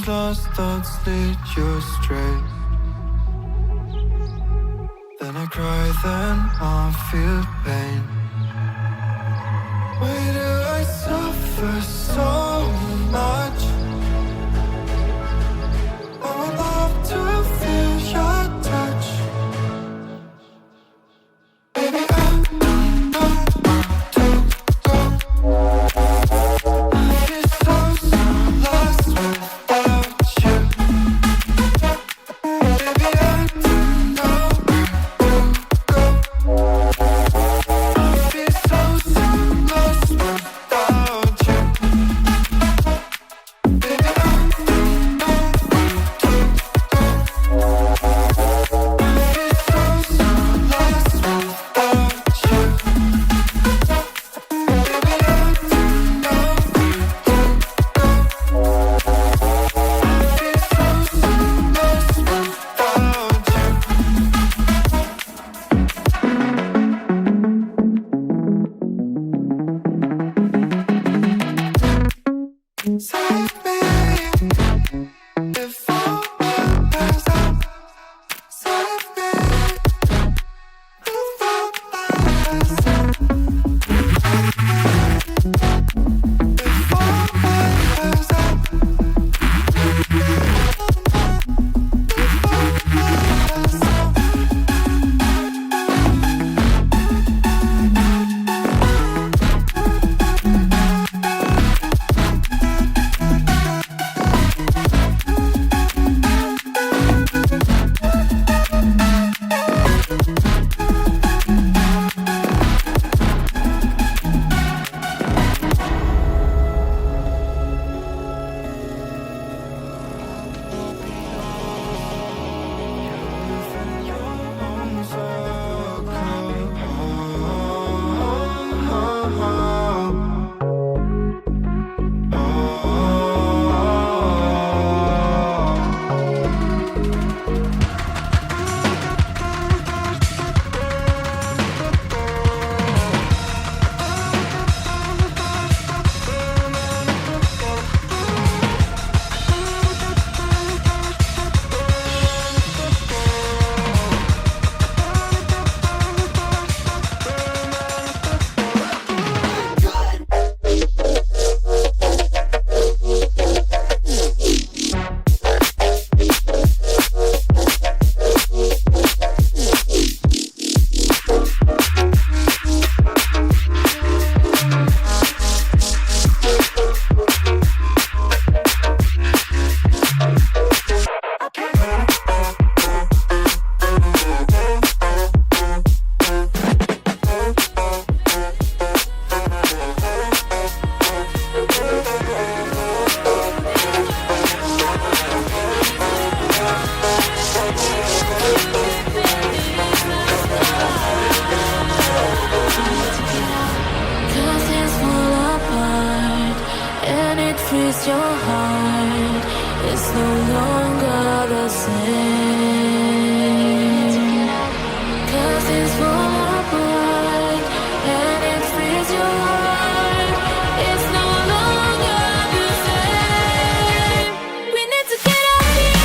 lost thoughts lead you astray. Then I cry, then I feel pain. Why do I suffer so much? I would love to feel your touch. Baby, I don't know where to go. I feel so lost without you. Baby, I don't know where to go. I feel so lost without you. Baby, I don't know where to go. I feel so lost without you. Baby, I don't know where to go. I feel so lost without you. Save me before I pass out. Save me before I pass out. Before I pass out. Cause fall apart and it frees your heart. It's no longer the same. Cause fall apart and it frees your heart. It's no longer the same. We need to get out here.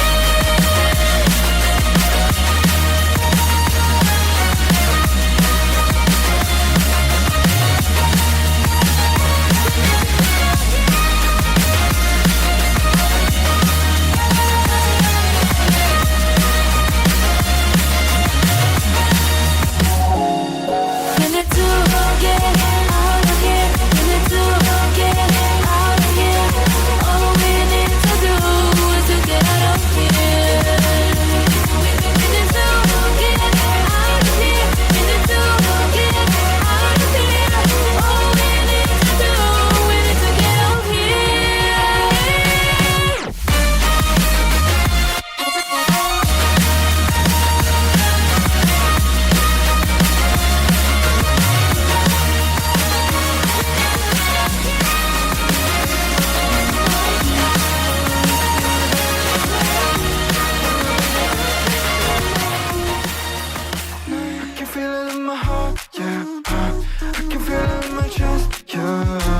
I can feel it in my heart, yeah. I can feel it in my chest, yeah.